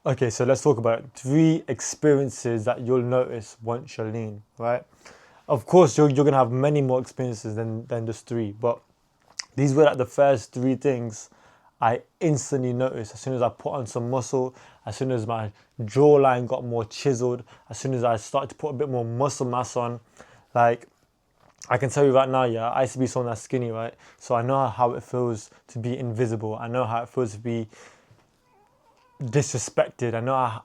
Okay, so let's talk about 3 experiences that you'll notice once you're lean, right? Of course, you're gonna have many more experiences than just 3, but these were like the first 3 things I instantly noticed as soon as I put on some muscle, as soon as my jawline got more chiseled, as soon as I started to put a bit more muscle mass on. Like, I can tell you right now, yeah, I used to be someone that's skinny, right? So I know how it feels to be invisible. I know how it feels to be disrespected. I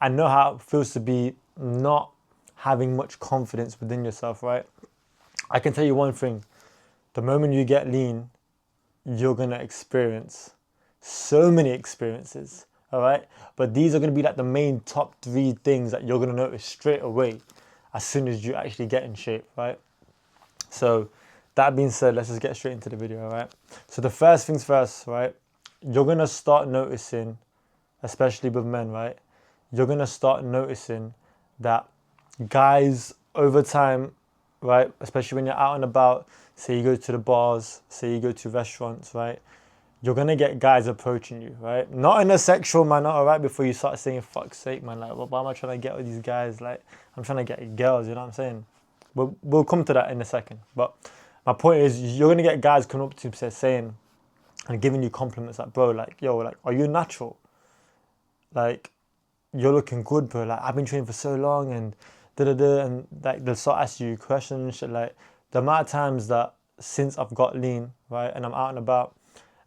know how it feels to be not having much confidence within yourself, right? I can tell you one thing. The moment you get lean, you're gonna experience so many experiences, all right? But these are gonna be like the main top 3 things that you're gonna notice straight away as soon as you actually get in shape, right? So that being said, let's just get straight into the video, all right? So the first things first, right? You're gonna start noticing, especially with men, right? You're gonna start noticing that guys over time, right? Especially when you're out and about, say you go to the bars, say you go to restaurants, right? You're gonna get guys approaching you, right? Not in a sexual manner, all right? Before you start saying, fuck's sake, man, like, why am I trying to get with these guys? Like, I'm trying to get girls, you know what I'm saying? We'll come to that in a second. But my point is, you're gonna get guys coming up to you saying and giving you compliments like, bro, like, yo, like, are you natural? Like, you're looking good, bro. Like, I've been training for so long and da da da. And like, they'll start asking you questions and shit. Like, the amount of times that since I've got lean, right, and I'm out and about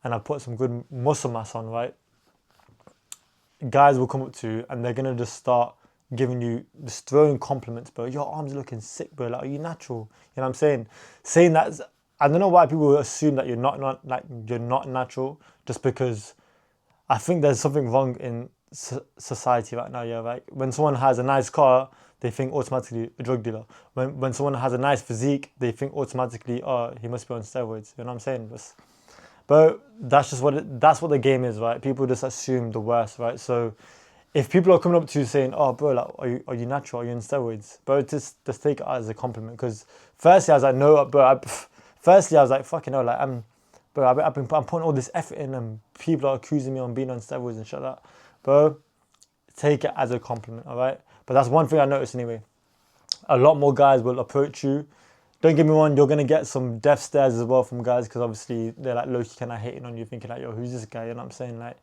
and I put some good muscle mass on, right, guys will come up to you and they're gonna just start giving you, just throwing compliments, bro. Your arms are looking sick, bro. Like, are you natural? You know what I'm saying? Saying that, I don't know why people assume that you're not natural just because I think there's something wrong in society right now. Yeah, right. When someone has a nice car, they think automatically a drug dealer. When someone has a nice physique, they think automatically, oh, he must be on steroids. You know what I'm saying? But that's just that's what the game is, right? People just assume the worst, right? So if people are coming up to you saying, "Oh, bro, like, are you natural? Are you on steroids?" Bro, just take it as a compliment. Because firstly, I was like, "No, bro." Firstly, I was like, "Fucking hell!" Like, bro, I'm putting all this effort in, and people are accusing me on being on steroids and shit like that. Bro, take it as a compliment, all right? But that's one thing I noticed anyway. A lot more guys will approach you. Don't get me wrong, you're gonna get some death stares as well from guys because obviously they're like low-key kind of hating on you, thinking like, yo, who's this guy? You know what I'm saying? Like,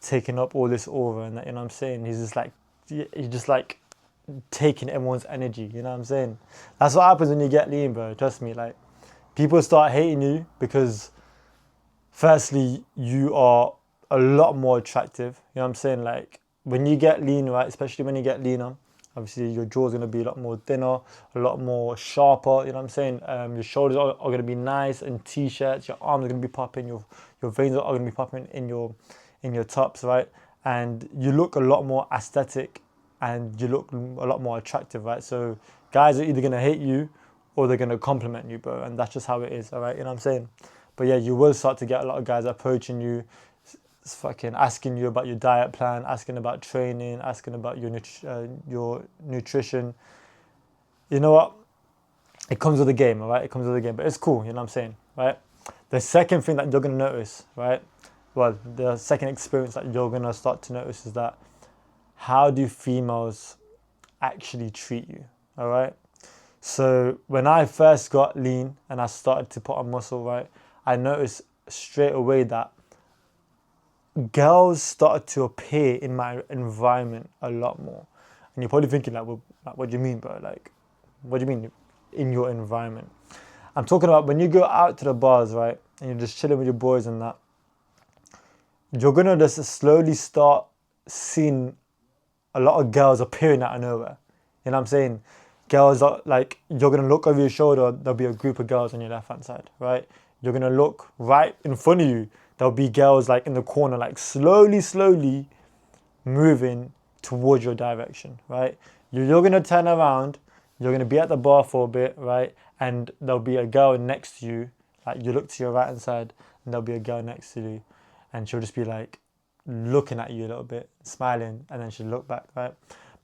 taking up all this aura and that, you know what I'm saying? He's just like taking everyone's energy, you know what I'm saying? That's what happens when you get lean, bro. Trust me, like, people start hating you because firstly, you are a lot more attractive. You know what I'm saying? Like, when you get lean, right, especially when you get leaner, obviously your jaw's gonna be a lot more thinner, a lot more sharper. You know what I'm saying? Your shoulders are gonna be nice and t-shirts. Your arms are gonna be popping. Your veins are gonna be popping in your tops, right? And you look a lot more aesthetic, and you look a lot more attractive, right? So guys are either gonna hate you or they're gonna compliment you, bro. And that's just how it is, all right? You know what I'm saying? But yeah, you will start to get a lot of guys approaching you, fucking asking you about your diet plan, asking about training, asking about your nutrition. You know what? It comes with the game, all right? It comes with the game, but it's cool. You know what I'm saying, right? The second thing that you're gonna notice, right? Well, the second experience that you're gonna start to notice is that how do females actually treat you, all right? So when I first got lean and I started to put on muscle, right, I noticed straight away that girls started to appear in my environment a lot more. And you're probably thinking, like, well, like, what do you mean, bro? Like, what do you mean in your environment? I'm talking about when you go out to the bars, right, and you're just chilling with your boys and that, you're gonna just slowly start seeing a lot of girls appearing out of nowhere. You know what I'm saying? Girls are like, you're gonna look over your shoulder, there'll be a group of girls on your left hand side, right? You're gonna look right in front of you, there'll be girls like in the corner, like slowly moving towards your direction, right? You're gonna turn around, you're gonna be at the bar for a bit, right? And there'll be a girl next to you, like, you look to your right hand side, and there'll be a girl next to you, and she'll just be like looking at you a little bit, smiling, and then she'll look back, right?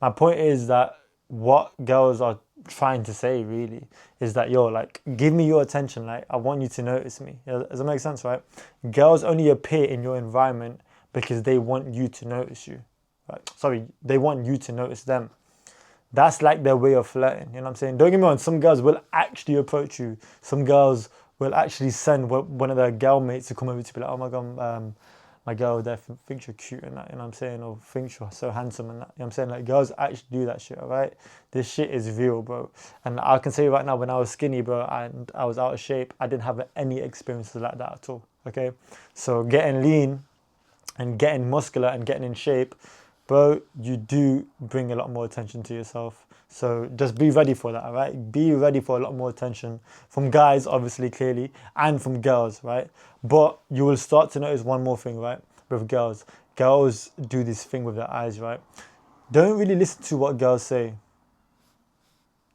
My point is that what girls are trying to say really is that, yo, like, give me your attention, like, I want you to notice me. Does that make sense, right? Girls only appear in your environment because they want you to notice you, right? Sorry, they want you to notice them. That's like their way of flirting. You know what I'm saying? Don't get me wrong. Some girls will actually approach you. Some girls will actually send one of their girl mates to come over to be like, oh my god, my girl there thinks you're cute and that. You know what I'm saying? Or thinks you're so handsome and that. You know what I'm saying? Like girls actually do that shit. All right, this shit is real, bro. And I can say right now, when I was skinny, bro, and I was out of shape, I didn't have any experiences like that at all. Okay, so getting lean and getting muscular and getting in shape, bro, you do bring a lot more attention to yourself. So just be ready for that, all right? Be ready for a lot more attention from guys, obviously, clearly, and from girls, right? But you will start to notice one more thing, right? With girls. Girls do this thing with their eyes, right? Don't really listen to what girls say.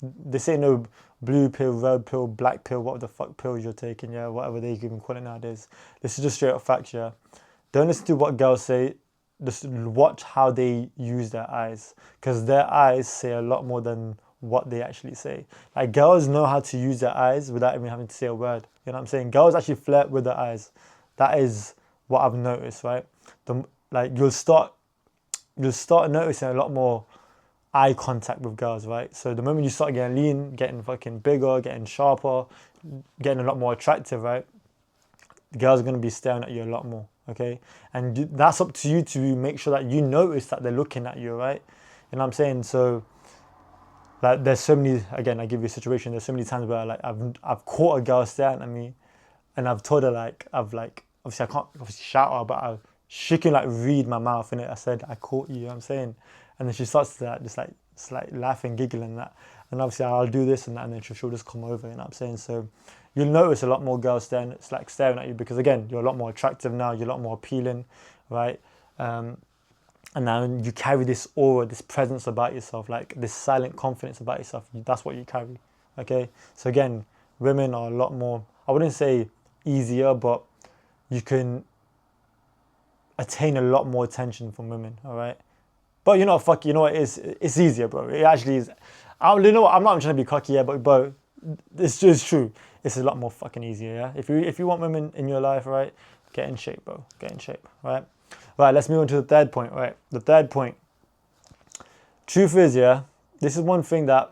They say no blue pill, red pill, black pill, what the fuck pills you're taking, yeah, whatever they even call it nowadays. This is just straight up facts, yeah. Don't listen to what girls say. Just watch how they use their eyes, because their eyes say a lot more than what they actually say. Like girls know how to use their eyes without even having to say a word. You know what I'm saying? Girls actually flirt with their eyes. That is what I've noticed, right? You'll start noticing a lot more eye contact with girls, right? So the moment you start getting lean, getting fucking bigger, getting sharper, getting a lot more attractive, right? The girls are going to be staring at you a lot more, okay? And that's up to you to make sure that you notice that they're looking at you, right? You know what I'm saying? So, like, there's so many, again, I give you a situation, there's so many times where, like, I've caught a girl staring at me, and I've told her, like, obviously I can't obviously shout her, but she can, like, read my mouth, innit? I said, I caught you, know what I'm saying? And then she starts to, like, just like laughing, giggling and that. And obviously I'll do this and that, and then she'll just come over, you know what I'm saying? So you'll notice a lot more girls staring at you, because again, you're a lot more attractive now, you're a lot more appealing, right? And now you carry this aura, this presence about yourself, like this silent confidence about yourself. That's what you carry, okay? So again, women are a lot more, I wouldn't say easier, but you can attain a lot more attention from women, all right? But you know, fuck, you know what? It's easier, bro. It actually is. You know what? I'm not trying to be cocky, yeah, but bro, it's just true. It's a lot more fucking easier, yeah. If you want women in your life, right, get in shape, bro. Get in shape, right? Right. Let's move on to the third point, right? The third point. Truth is, yeah, this is one thing that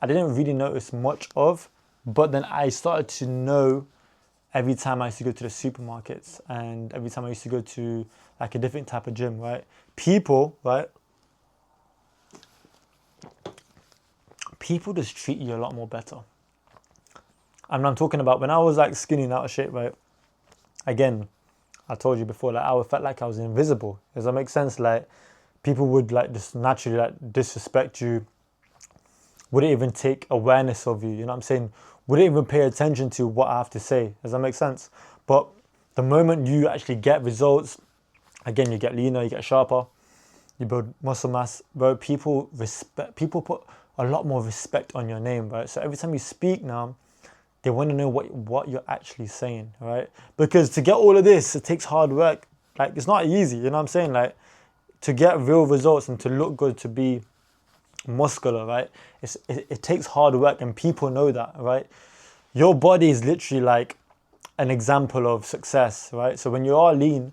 I didn't really notice much of, but then I started to know every time I used to go to the supermarkets and every time I used to go to like a different type of gym, right? People, right? People just treat you a lot more better. And I'm talking about when I was like skinny and out of shape, right? Again, I told you before, like I felt like I was invisible. Does that make sense? Like people would like just naturally like disrespect you, wouldn't even take awareness of you, you know what I'm saying? Wouldn't even pay attention to what I have to say. Does that make sense? But the moment you actually get results, again, you get leaner, you get sharper, you build muscle mass, bro, people put a lot more respect on your name, right? So every time you speak now, they want to know what you're actually saying, right? Because to get all of this, it takes hard work. Like, it's not easy, you know what I'm saying? Like, to get real results and to look good, to be muscular, right? It takes hard work, and people know that, right? Your body is literally like an example of success, right? So when you are lean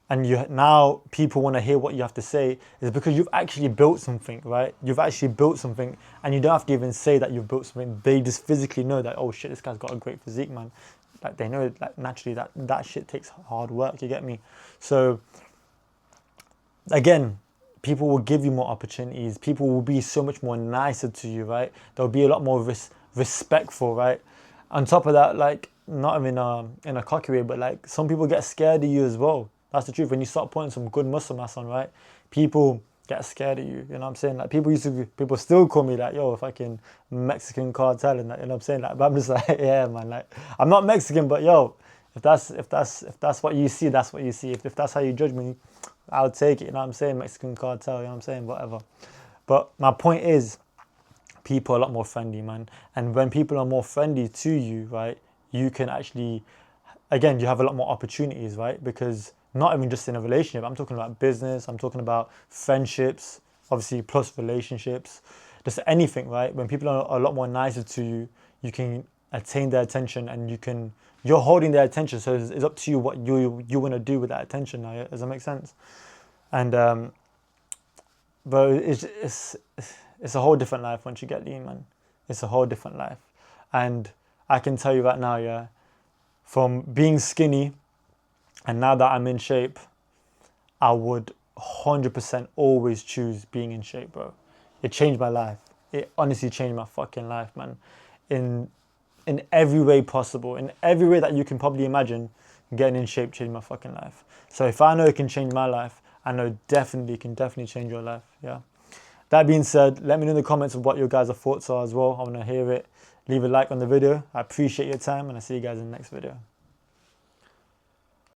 and now people want to hear what you have to say, is because you've actually built something, right? You've actually built something, and you don't have to even say that you've built something. They just physically know that, oh shit, this guy's got a great physique, man. Like they know that naturally that shit takes hard work, you get me? So again, people will give you more opportunities. People will be so much more nicer to you, right? They'll be a lot more respectful, right? On top of that, like, not even in a cocky way, but like some people get scared of you as well. That's the truth. When you start putting some good muscle mass on, right? People get scared of you. You know what I'm saying? Like people still call me like, yo, fucking Mexican cartel and that. You know what I'm saying? Like, but I'm just like, yeah, man. Like, I'm not Mexican, but yo, if that's what you see, that's what you see. If that's how you judge me, I'll take it. You know what I'm saying? Mexican cartel. You know what I'm saying? Whatever. But my point is, people are a lot more friendly, man. And when people are more friendly to you, right, you can actually, again, you have a lot more opportunities, right? Because not even just in a relationship, I'm talking about business, I'm talking about friendships, obviously plus relationships, just anything, right? When people are a lot more nicer to you, you can attain their attention, and you're holding their attention. So it's up to you what you want to do with that attention now. Yeah? Does that make sense? And Bro, it's a whole different life once you get lean, man. It's a whole different life. And I can tell you right now, yeah, from being skinny and now that I'm in shape, I would 100% always choose being in shape, bro. It changed my life. It honestly changed my fucking life, man. In in every way possible, in every way that you can probably imagine, getting in shape changed my fucking life. So if I know it can change my life, I know definitely can definitely change your life. Yeah. That being said, let me know in the comments of what your guys' thoughts are as well. I want to hear it. Leave a like on the video. I appreciate your time and I'll see you guys in the next video.